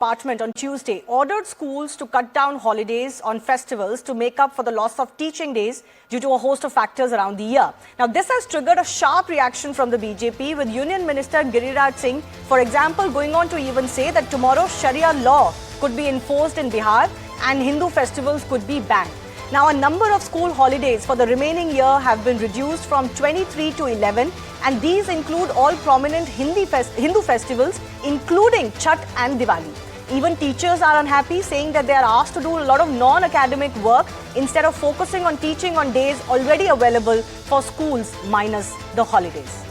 Department on Tuesday ordered schools to cut down holidays on festivals to make up for the loss of teaching days due to a host of factors around the year. Now, this has triggered a sharp reaction from the BJP, with Union Minister Giriraj Singh, for example, going on to even say that tomorrow Sharia law could be enforced in Bihar and Hindu festivals could be banned. Now, a number of school holidays for the remaining year have been reduced from 23 to 11, and these include all prominent Hindu festivals, including Chhath and Diwali. Even teachers are unhappy, saying that they are asked to do a lot of non-academic work instead of focusing on teaching on days already available for schools minus the holidays.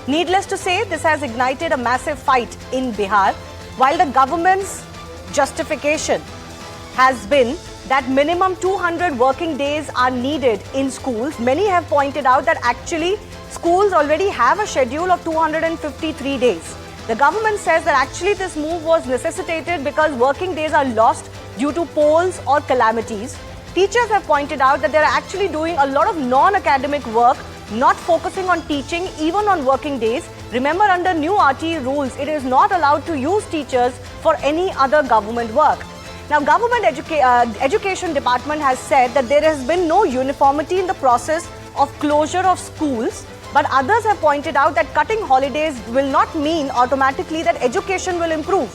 Needless to say, this has ignited a massive fight in Bihar. While the government's justification has been that minimum 200 working days are needed in schools, many have pointed out that actually schools already have a schedule of 253 days. The government says that actually this move was necessitated because working days are lost due to polls or calamities. Teachers have pointed out that they are actually doing a lot of non-academic work, not focusing on teaching even on working days. Remember, under new RTE rules, it is not allowed to use teachers for any other government work. Now, Government Education Department has said that there has been no uniformity in the process of closure of schools, but others have pointed out that cutting holidays will not mean automatically that education will improve.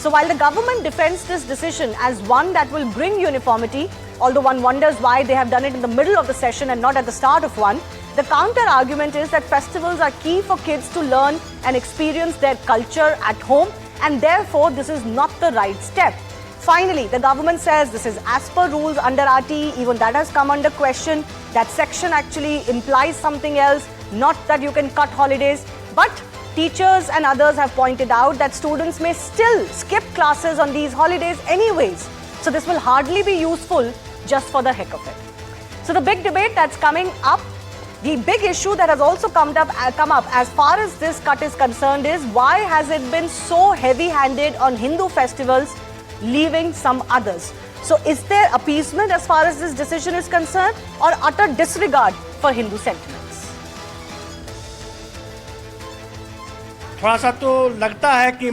So while the government defends this decision as one that will bring uniformity, although one wonders why they have done it in the middle of the session and not at the start of one, the counter argument is that festivals are key for kids to learn and experience their culture at home, and therefore this is not the right step. Finally, the government says this is as per rules under RTE. Even that has come under question. That section actually implies something else, not that you can cut holidays. But teachers and others have pointed out that students may still skip classes on these holidays anyways. So this will hardly be useful just for the heck of it. So the big debate that's coming up, the big issue that has also come up as far as this cut is concerned is why has it been so heavy-handed on Hindu festivals, leaving some others? So is there appeasement as far as this decision is concerned, or utter disregard for Hindu sentiments? थोड़ा सा तो लगता है कि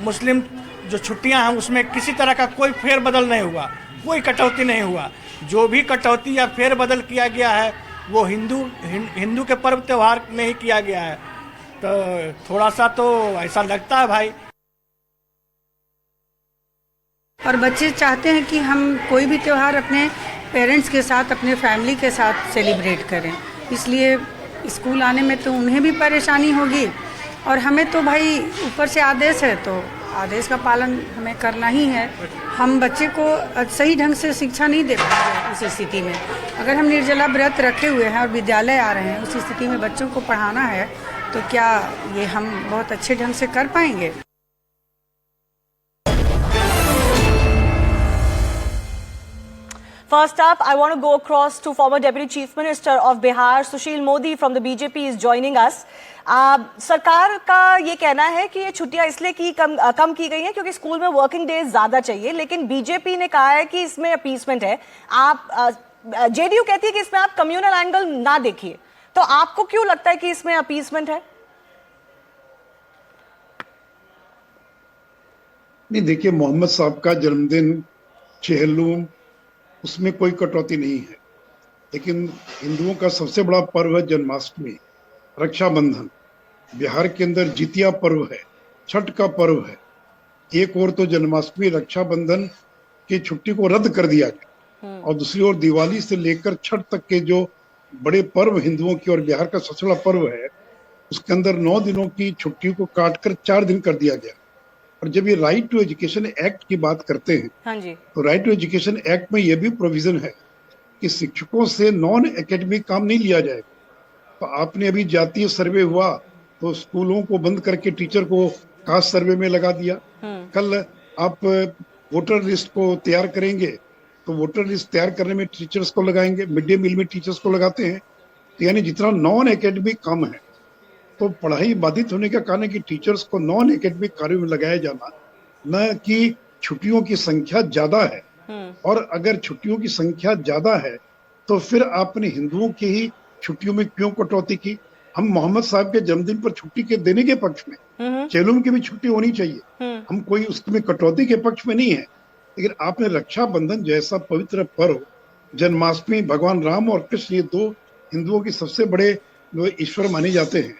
मुस्लिम जो छुट्टियां हैं उसमें किसी तरह का कोई फेरबदल नहीं हुआ, कोई कटौती नहीं हुआ। जो भी कटौती या फेरबदल किया गया है वो हिंदू के पर्व त्योहार में ही किया गया है। तो थोड़ा सा तो ऐसा लगता है भाई। और बच्चे चाहते हैं कि हम कोई भी त्यौहार अपने पेरेंट्स के साथ, अपने फैमिली के साथ सेलिब्रेट करें, इसलिए स्कूल आने में तो उन्हें भी परेशानी होगी और हमें तो भाई ऊपर से आदेश है तो आदेश का पालन हमें करना ही है। हम बच्चे को सही ढंग से शिक्षा नहीं दे पाएंगे उस स्थिति में। अगर हम निर्जला व्रत रखे हुए हैं और विद्यालय आ रहे हैं, उस स्थिति में बच्चों को पढ़ाना है तो क्या ये हम बहुत अच्छे ढंग से कर पाएंगे? First up, I want to go across to former Deputy Chief Minister of Bihar, Sushil Modi from the BJP is joining us. सरकार का ये कहना है कि ये छुट्टियां इसलिए कम की गई हैं क्योंकि स्कूल में वर्किंग डेज ज्यादा चाहिए, लेकिन बीजेपी ने कहा है कि इसमें अपीसमेंट है। जेडीयू कहती है कि इसमें आप कम्युनल एंगल ना देखिए, तो आपको क्यों लगता है कि इसमें अपीसमेंट है? नहीं, देखिए, मोहम्मद साहब का जन्मदिन, चेहल्लूम, उसमें कोई कटौती नहीं है, लेकिन हिंदुओं का सबसे बड़ा पर्व है जन्माष्टमी, रक्षाबंधन, बिहार के अंदर जितिया पर्व है, छठ का पर्व है। एक ओर तो जन्माष्टमी, रक्षाबंधन की छुट्टी को रद्द कर दिया गया और दूसरी ओर दिवाली से लेकर छठ तक के जो बड़े पर्व हिंदुओं की और बिहार का सबसे बड़ा पर्व है, उसके अंदर 9 दिनों की छुट्टी को काटकर 4 दिन कर दिया गया। और जब ये राइट टू एजुकेशन एक्ट की बात करते हैं, हाँ जी, तो राइट टू एजुकेशन एक्ट में यह भी प्रोविजन है कि शिक्षकों से नॉन एकेडमिक काम नहीं लिया जाएगा। तो आपने अभी जातीय सर्वे हुआ तो स्कूलों को बंद करके टीचर को कास्ट सर्वे में लगा दिया। कल आप वोटर लिस्ट को तैयार करेंगे तो वोटर लिस्ट तैयार करने में टीचर्स को लगाएंगे, मिड डे मील में टीचर्स को लगाते हैं। तो यानी जितना नॉन एकेडमिक काम है, तो पढ़ाई बाधित होने का कारण है कि टीचर्स को नॉन एकेडमिक कार्यों में लगाया जाना, न कि छुट्टियों की संख्या ज्यादा है। और अगर छुट्टियों की संख्या ज्यादा है तो फिर आपने हिंदुओं की ही छुट्टियों में क्यों कटौती की? हम मोहम्मद साहब के जन्मदिन पर छुट्टी के देने के पक्ष में, चेलुम की भी छुट्टी होनी चाहिए, हम कोई उसमें कटौती के पक्ष में नहीं है। लेकिन आपने रक्षाबंधन जैसा पवित्र पर्व, जन्माष्टमी, भगवान राम और कृष्ण, ये दो हिंदुओं के सबसे बड़े ईश्वर माने जाते हैं,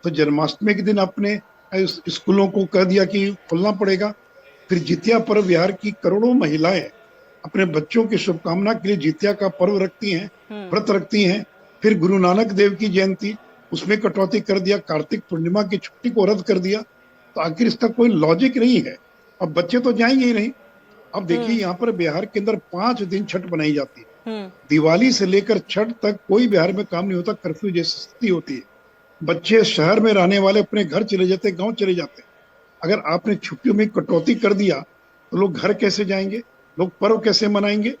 तो जन्माष्टमी के दिन आपने स्कूलों को कह दिया कि खोलना पड़ेगा। फिर जितिया पर्व, बिहार की करोड़ों महिलाएं अपने बच्चों की शुभकामना के लिए जितिया का पर्व रखती हैं, व्रत रखती हैं। फिर गुरु नानक देव की जयंती, उसमें कटौती कर दिया, कार्तिक पूर्णिमा की छुट्टी को रद्द कर दिया। तो आखिर इसका कोई लॉजिक नहीं है। अब बच्चे तो जाएंगे ही नहीं। अब देखिए यहाँ पर बिहार के अंदर 5 दिन छठ बनाई जाती है, दिवाली से लेकर छठ तक कोई बिहार में काम नहीं होता, कर्फ्यू जैसी स्थिति होती है। बच्चे शहर में रहने वाले अपने घर चले जाते, गांव चले जाते। अगर आपने छुट्टियों में कटौती कर दिया तो लोग घर कैसे जाएंगे, लोग पर्व कैसे मनाएंगे?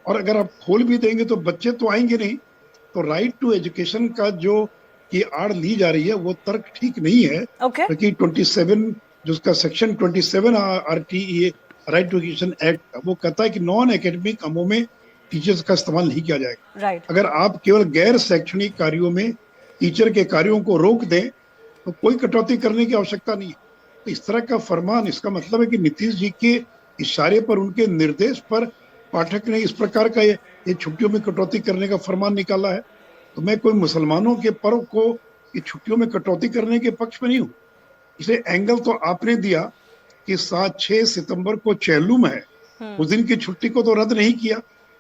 और अगर आप खोल भी देंगे तो बच्चे तो आएंगे नहीं। तो राइट टू एजुकेशन का जो की आड़ ली जा रही है वो तर्क ठीक नहीं है, क्योंकि 27 जो उसका section 27 RTE right to education act, वो कहता है कि नॉन एकेडमिक कामों में टीचर्स का इस्तेमाल नहीं किया जाएगा। अगर आप केवल गैर शैक्षणिक कार्यों में टीचर के कार्यों को रोक दें तो कोई कटौती करने की आवश्यकता नहीं है। तो इस तरह का फरमान, इसका मतलब है कि नीतीश जी के इशारे पर, उनके निर्देश पर पाठक ने इस प्रकार का ये छुट्टियों में कटौती करने का फरमान निकाला है। तो मैं कोई मुसलमानों के पर्व को ये छुट्टियों में कटौती करने के पक्ष में नहीं हूँ। इसलिए एंगल तो आपने दिया कि 6 सितंबर को चेलुम है, उस दिन की छुट्टी को तो रद्द नहीं किया,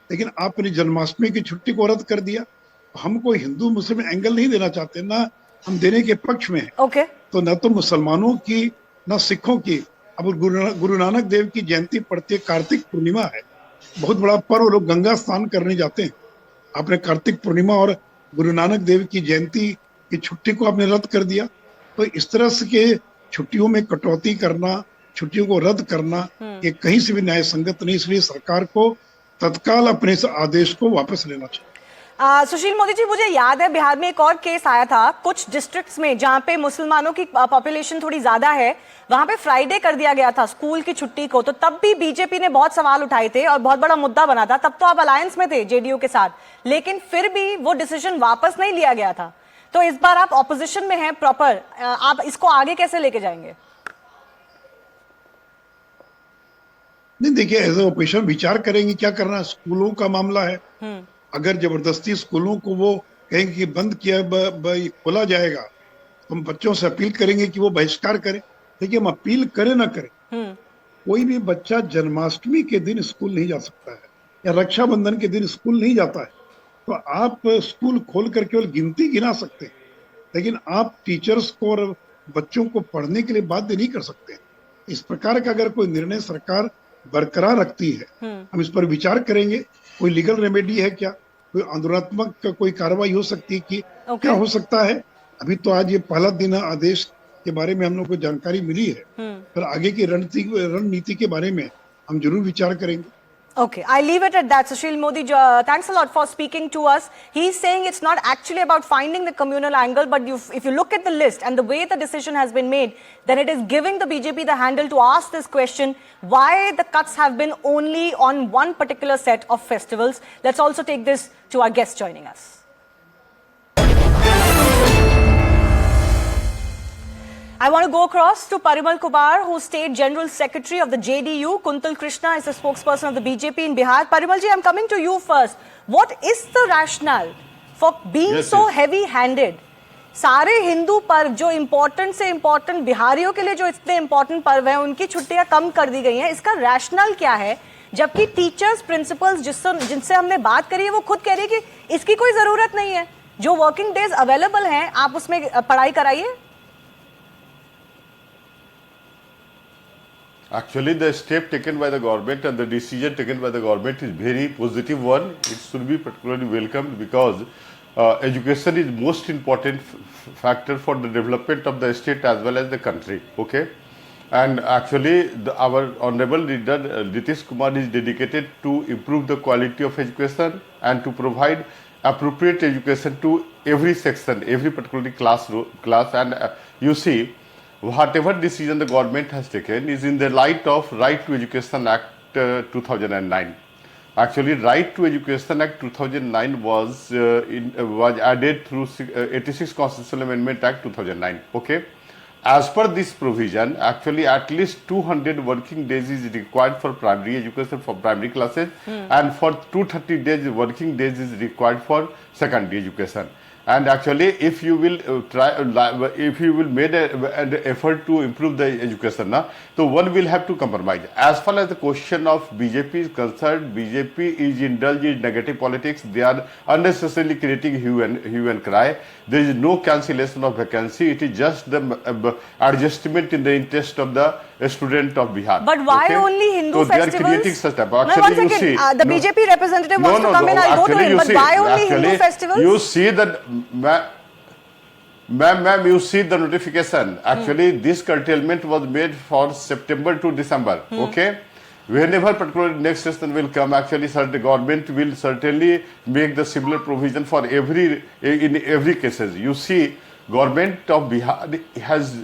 लेकिन आपने जन्माष्टमी की छुट्टी को रद्द कर दिया। हम कोई हिंदू मुस्लिम एंगल नहीं देना चाहते, ना हम देने के पक्ष में है। तो न तो मुसलमानों की न सिखों की। अब गुरु नानक देव की जयंती पड़ती है, कार्तिक पूर्णिमा है, बहुत बड़ा पर्व, लोग गंगा स्नान करने जाते हैं। आपने कार्तिक पूर्णिमा और गुरु नानक देव की जयंती की छुट्टी को आपने रद्द कर दिया। तो इस तरह से के छुट्टियों में कटौती करना, छुट्टियों को रद्द करना, ये कहीं से भी न्याय संगत नहीं। इसलिए सरकार को तत्काल अपने इस आदेश को वापस लेना चाहिए। सुशील मोदी जी, मुझे याद है बिहार में एक और केस आया था, कुछ डिस्ट्रिक्ट्स में जहां पे मुसलमानों की पॉपुलेशन थोड़ी ज्यादा है, वहां पे फ्राइडे कर दिया गया था स्कूल की छुट्टी को। तो तब भी बीजेपी ने बहुत सवाल उठाए थे और बहुत बड़ा मुद्दा बना था। तब तो आप अलायंस में थे जेडीयू के साथ, लेकिन फिर भी वो डिसीजन वापस नहीं लिया गया था। तो इस बार आप ऑपोजिशन में हैं प्रॉपर, आप इसको आगे कैसे लेके जाएंगे? नहीं, देखिए एज ए ऑपोजिशन विचार करेंगे क्या करना है। स्कूलों का मामला है, अगर जबरदस्ती स्कूलों को वो कहेंगे कि बंद किया खोला जाएगा, तो हम बच्चों से अपील करेंगे कि वो बहिष्कार करें। देखिए, हम अपील करें ना करें, कोई भी बच्चा जन्माष्टमी के दिन स्कूल नहीं जा सकता है या रक्षाबंधन के दिन स्कूल नहीं जाता है। तो आप स्कूल खोल कर केवल गिनती गिना सकते हैं, लेकिन आप टीचर्स को और बच्चों को पढ़ने के लिए बाध्य नहीं कर सकते। इस प्रकार का अगर कोई निर्णय सरकार बरकरार रखती है, हम इस पर विचार करेंगे। कोई लीगल रेमेडी है क्या, कोई आंदोलनात्मक का कोई कार्रवाई हो सकती है कि क्या हो सकता है? अभी तो आज ये पहला दिन है, आदेश के बारे में हम लोग को जानकारी मिली है, पर आगे की रणनीति के बारे में हम जरूर विचार करेंगे। Okay, I leave it at that. Sushil Modi, thanks a lot for speaking to us. He's saying it's not actually about finding the communal angle, but if you look at the list and the way the decision has been made, then it is giving the BJP the handle to ask this question, why the cuts have been only on one particular set of festivals. Let's also take this to our guest joining us. I want to go across to Parimal Kumar, who's State General Secretary of the JDU. Kuntal Krishna is the spokesperson of the BJP in Bihar. Parimal ji, I'm coming to you first. What is the rationale for being so heavy-handed? सारे हिंदू पर्व जो important से important, बिहारियों के लिए जो इतने important पर्व हैं, उनकी छुट्टियां कम कर दी गई हैं। इसका रैशनल क्या है? जबकि टीचर्स, प्रिंसिपल्स जिनसे हमने बात करी है, वो खुद कह रही है कि इसकी कोई जरूरत नहीं है। जो वर्किंग डेज अवेलेबल हैं, आप उसमें पढ़ाई कराइए। Actually, the step taken by the government and the decision taken by the government is very positive one. It should be particularly welcomed because education is most important factor for the development of the state as well as the country. Okay, and actually, our honorable leader Nitish Kumar is dedicated to improve the quality of education and to provide appropriate education to every section, every particular class. And you see, whatever decision the government has taken is in the light of Right to Education Act 2009. Actually, Right to Education Act 2009 was added through 86 Constitutional Amendment Act 2009. Okay. As per this provision, actually at least 200 working days is required for primary education for primary classes, and for 230 days working days is required for secondary education. And actually, if you will if you will make an effort to improve the education, so one will have to compromise. As far as the question of BJP is concerned, BJP is indulged in negative politics. They are unnecessarily creating hue and cry. There is no cancellation of vacancy. It is just the adjustment in the interest of the student of Bihar. But why only Hindu so they festivals? are creating such type. No, Actually, one you second. see, The BJP representative wants to come in. I'll go to him. But why only Hindu festivals? You see that, ma'am, you see the notification. Actually, this curtailment was made for September to December. Okay. Whenever particular next session will come, actually, the government will certainly make the similar provision for in every cases. You see, government of Bihar has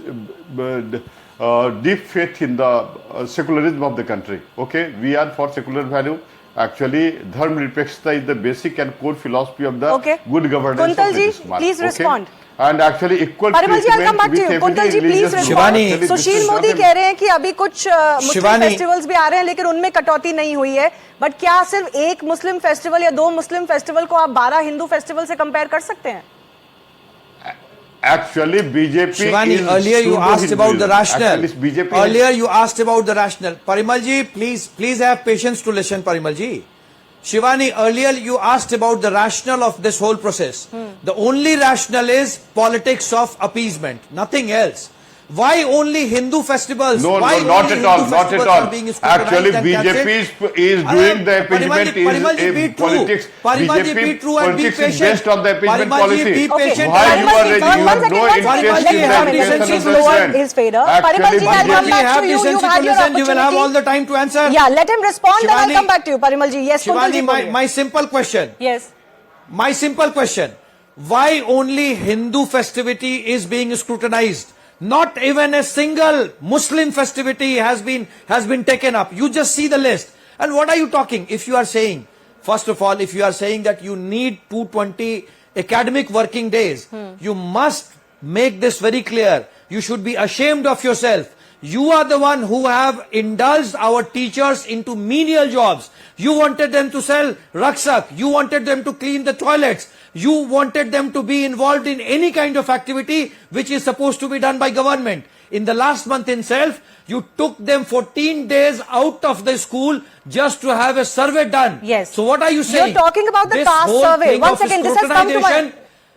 deep faith in the secularism of the country. Okay, we are for secular value. Actually, Dharma Nirpekshata is the basic and core philosophy of the good governance Kuntal of ji, Nitish Kumar. please respond. And actually equal Parimal ji, I'll come back to you. with Kuntal every ji, please religious respond. group. Actually, this Sushil is Modi not a- कह रहे हैं कि अभी कुछ मुस्लिम Shivani. Festivals भी आ रहे हैं लेकिन उनमें कटौती नहीं हुई है. बट क्या सिर्फ एक मुस्लिम फेस्टिवल या 2 मुस्लिम फेस्टिवल को आप 12 हिंदू फेस्टिवल से कंपेयर कर सकते हैं? Actually, BJP Shivani, is earlier you asked about the rationale. Actually, BJP Earlier you asked about the rationale. Parimal ji, please have patience to listen, Parimal ji. Shivani, earlier you asked about the rationale of this whole process. The only rationale is politics of appeasement, nothing else. Why only Hindu festivals? No, Why no, not only at all, Hindu not at festivals all. are being scrutinized Actually, and BJP cancelled? is doing the appeasement Parimal ji, be is true. politics. Parimal ji, be BJP true and be politics is patient. based on the appeasement Parimal ji, policy. be patient. Why you Parimal are ji, ready? You one have second, no one second. interest Let in me the have application patience. of He's the lowered student. his fader. Actually, Parimal ji, I'll Parimal come ji, back have to you. patience, You've if had you your listen, you will have opportunity. all the time to answer. Yeah, let him respond, then I'll Shivani- come back to you, Parimal ji. Yes, Kuntal ji, Shivani, बोलिए. my simple question. Yes. My simple question. Why only Hindu festivity is being scrutinized? Not even a single Muslim festivity has been taken up. You just see the list. And what are you talking? If you are saying, first of all, if you are saying that you need 220 academic working days, you must make this very clear. You should be ashamed of yourself. You are the one who have indulged our teachers into menial jobs. You wanted them to sell raksak. You wanted them to clean the toilets. You wanted them to be involved in any kind of activity which is supposed to be done by government. In the last month itself, you took them 14 days out of the school just to have a survey done. Yes. So what are you saying? You're talking about the This caste whole survey. thing One of second, this has come to my... scrutinization-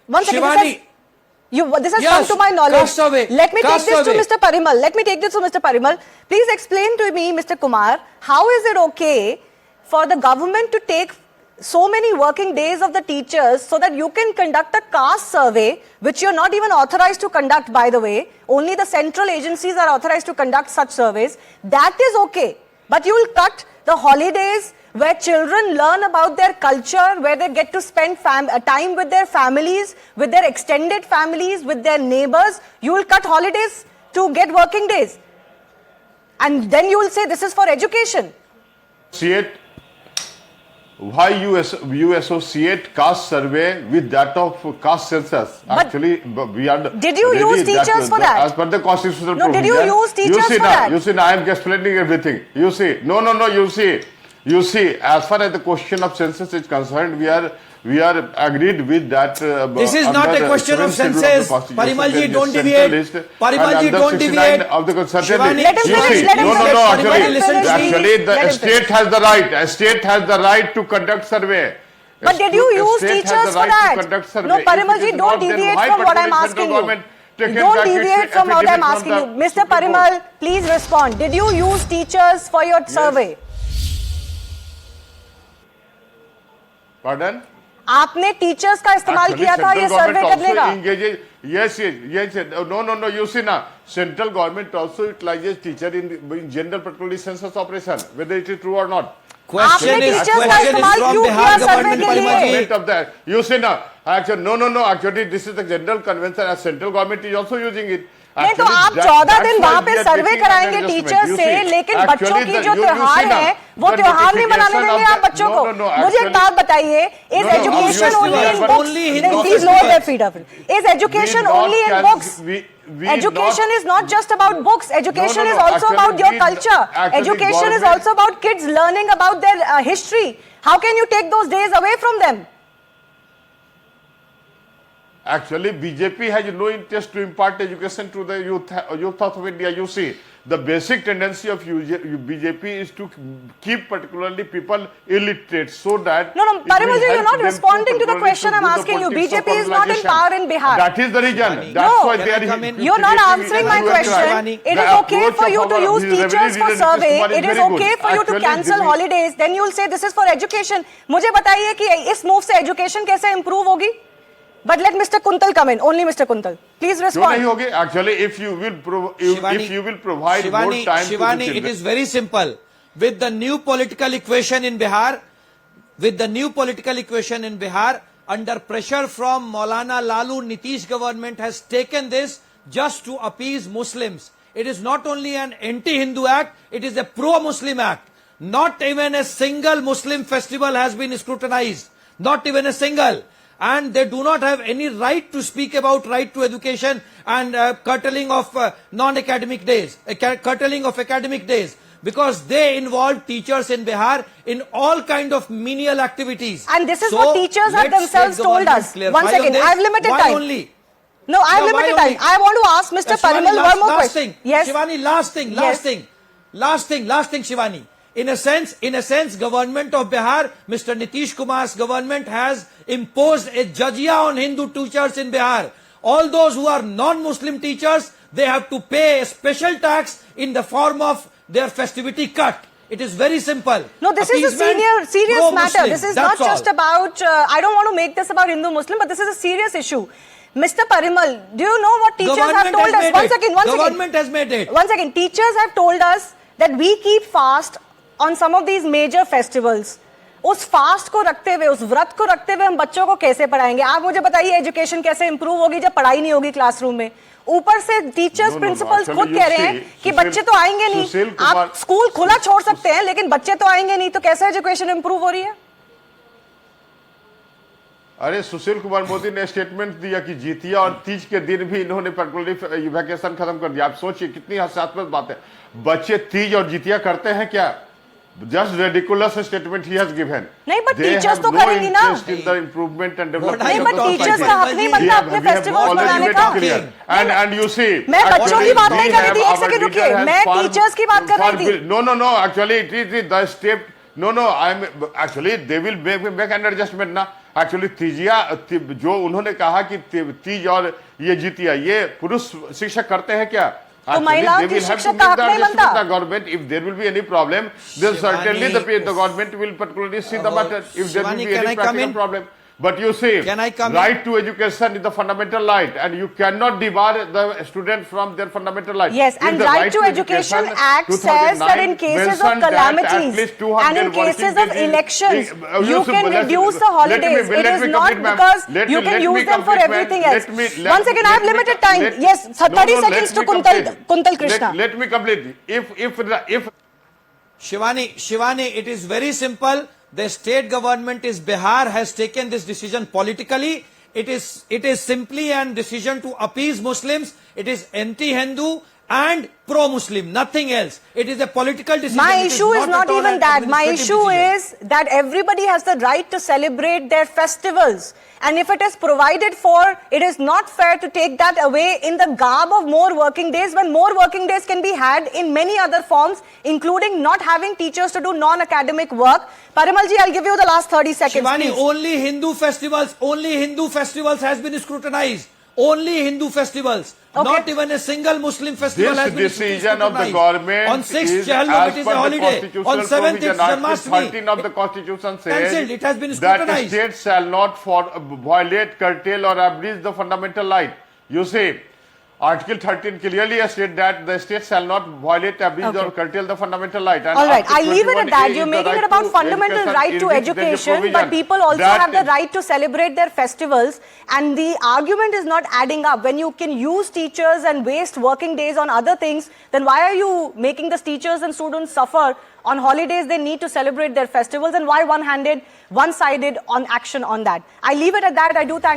One second, Shivani, this has Yes, come to my knowledge. caste survey, Let me take caste this to survey. Mr. Parimal. Let me take this to Mr. Parimal. Please explain to me, Mr. Kumar, how is it okay for the government to take so many working days of the teachers so that you can conduct a caste survey, which you're not even authorized to conduct, by the way. Only the central agencies are authorized to conduct such surveys. That is okay. But you will cut the holidays where children learn about their culture, where they get to spend time with their families, with their extended families, with their neighbors. You will cut holidays to get working days. And then you will say this is for education. Why you associate caste survey with that of caste census? But Actually, we are. did you use teachers for that? As per the constitutional No, did you provision, use teachers see for now, that? You see, now I am explaining everything. You see, no. You see, as far as the question of census is concerned, we are agreed with that. This is not a question of census. Parimal ji, don't deviate. Parimal ji, don't deviate. Of the Shivani, Let him you finish, see, let him no, finish. actually, Let him finish. actually, Let the him state has the right. A state has the right to conduct survey. But did you use teachers for that? No, Parimal ji, don't deviate from what I'm asking you. Don't deviate from what I'm asking you. Mr. Parimal, please respond. Did you use teachers for your survey? Pardon? आपने teachers का इस्तेमाल किया था ये सर्वे करने का? Yes. No. You see now, central government also utilizes teacher in general particularly census operation, whether it is true or not. Question आपने is teachers का question is इस्तेमाल from क्यों Bihar किया सर्वे government, के Parimal लिए? ji. Government of that. You see now, actually, no. Actually, this is the general convention. As central government is also using it. नहीं तो Actually, आप that- 14 that's दिन why वहां we पे are सर्वे taking कराएंगे an teachers adjustment. से, You see, लेकिन actually बच्चों की the- जो you त्योहार see now, है वो the त्योहार नहीं मनाने notification देंगे of आप the- बच्चों no, को। no, no, मुझे एक actually- बात बताइए, is No, no, education obviously, only in but books? only Then Hindu please lower festivals. their feet up. Is education We not only in can- books? we Education not- is not just about books. Education No, no, is no. also Actually, about your we- culture. actually, Education is government- also about kids learning about their history. How can you take those days away from them? Actually, BJP has no interest to impart education to the youth of India. You see, the basic tendency of BJP is to keep particularly people illiterate so that... No, it Parimal will ji, you're help not them responding to the particularly question I'm do the asking you. politics of BJP is not in organization. power in Bihar. That is the reason. Shivani, That's No. why Can they I are... come in? You're not answering my You are question. Shivani, It the is okay approach for of you to our- use his revenue teachers for leader, survey. Nitish Kumar, is It is very good. okay for you to Actually, cancel this is- holidays. Then you'll say this is for education. मुझे बताइए कि इस move से education कैसे improve होगी? But let Mr. Kuntal come in. Only Mr. Kuntal. Please क्यों नहीं respond. होगी? Actually, if you will provide more time to the Shivani, it children. is very simple. With the new political equation in Bihar, under pressure from Maulana Lalu, Nitish government has taken this just to appease Muslims. It is not only an anti-Hindu act, it is a pro-Muslim act. Not even a single Muslim festival has been scrutinized. Not even a single. And they do not have any right to speak about right to education and curtailing of non-academic days, curtailing of academic days, because they involve teachers in Bihar in all kind of menial activities. And this is So, what teachers have let's themselves let told government us. clarify One on second, this. I have limited Why time. only? No, I have Yeah, why limited only? time. I want to ask Mr. Shivani, Parimal one more last question. thing. Yes. Shivani, last thing, Shivani. In a sense, government of Bihar, Mr. Nitish Kumar's government has imposed a jizya on Hindu teachers in Bihar. All those who are non-Muslim teachers, they have to pay a special tax in the form of their festivity cut. It is very simple. No, this is a Appeasement, serious matter. pro-Muslim. This is That's not just all. about, I don't want to make this about Hindu-Muslim, but this is a serious issue. Mr. Parimal, do you know what teachers have Government told has us? made it. One Government has made it. second. Teachers have told us that we keep fast on some of these major festivals. उस fast को रखते हुए, उस व्रत को रखते हुए हम बच्चों को कैसे पढ़ाएंगे? आप मुझे बताइए एजुकेशन कैसे इंप्रूव होगी जब पढ़ाई नहीं होगी क्लासरूम में? ऊपर से टीचर्स, प्रिंसिपल्स खुद कह रहे हैं कि बच्चे तो आएंगे नहीं. आप स्कूल खुला छोड़ सकते हैं लेकिन बच्चे तो आएंगे नहीं, तो कैसे एजुकेशन इंप्रूव हो रही है? अरे सुशील कुमार मोदी ने स्टेटमेंट दिया कि जीतिया और तीज के दिन भी इन्होंने पर्टिकुलरली वैकेशन खत्म कर दिया. आप सोचिए कितनी हास्यास्पद बात है. बच्चे तीज और जीतिया करते हैं क्या? Just ridiculous statement he has given. नहीं, but They teachers have तो no करेंगी ना. interest in the improvement and development नहीं, of but the teachers society. का हक नहीं बनता अपने We have festivals already मनाने made का. it clear. And you see, मैं बच्चों की बात नहीं कर रही थी, एक our सेकंड leader रुकिए. has मैं far- teachers की बात कर far रही थी. No, actually it is the step. No, actually they will make an adjustment ना. Actually तीजिया जो उन्होंने कहा कि तीज और ये जीतिया ये पुरुष शिक्षक करते हैं क्या? तो महिलाओं की शिक्षक का हक नहीं बनता. The government, if there will be any problem, then certainly the government will particularly see the matter. If there will Shivani, be can any I come practical in? problem. But you see, Can I come in? right to education is the fundamental right, and you cannot debar the student from their fundamental right. Yes, If and the Right to Education Act says that in 2009 cases of mentioned that at calamities least 200 and in cases working of days elections, is- you can reduce the holidays. It is not because you can use them for everything else. Once again, I have limited time. Yes, 30 seconds to Kuntal Krishna. Let me complete. If Shivani, it is very simple. The state government is Bihar has taken this decision politically. It is simply a decision to appease Muslims. It is anti-Hindu and pro-Muslim, nothing else. It is a political decision. My It issue is not at all even an that. My administrative issue decision. is that everybody has the right to celebrate their festivals. And if it is provided for, it is not fair to take that away in the garb of more working days when more working days can be had in many other forms, including not having teachers to do non-academic work. Parimal ji, I'll give you the last 30 seconds, Shivani, please. only Hindu festivals has been scrutinized. Only Hindu festivals. Okay. Not even a single Muslim festival has this been decision of the scrutinized. government On 6th is Chahal, as it is per a the holiday. constitutional On 7th, it's provision. Article Janmashtami. 13 of the constitution Cancelled. says It has been that scrutinized. states shall not violate, curtail or abridge the fundamental right. You see, Article 13 clearly states that the state shall not violate, abuse or curtail the fundamental right. And All right, Article I leave it at 21A that. is You're the making right it about to fundamental right to in which there is a education, but provision people also that have the right to celebrate their festivals, and the argument is not adding up. When you can use teachers and waste working days on other things, then why are you making the teachers and students suffer? On holidays, they need to celebrate their festivals, and why one-sided on action on that? I leave it at that. I do thank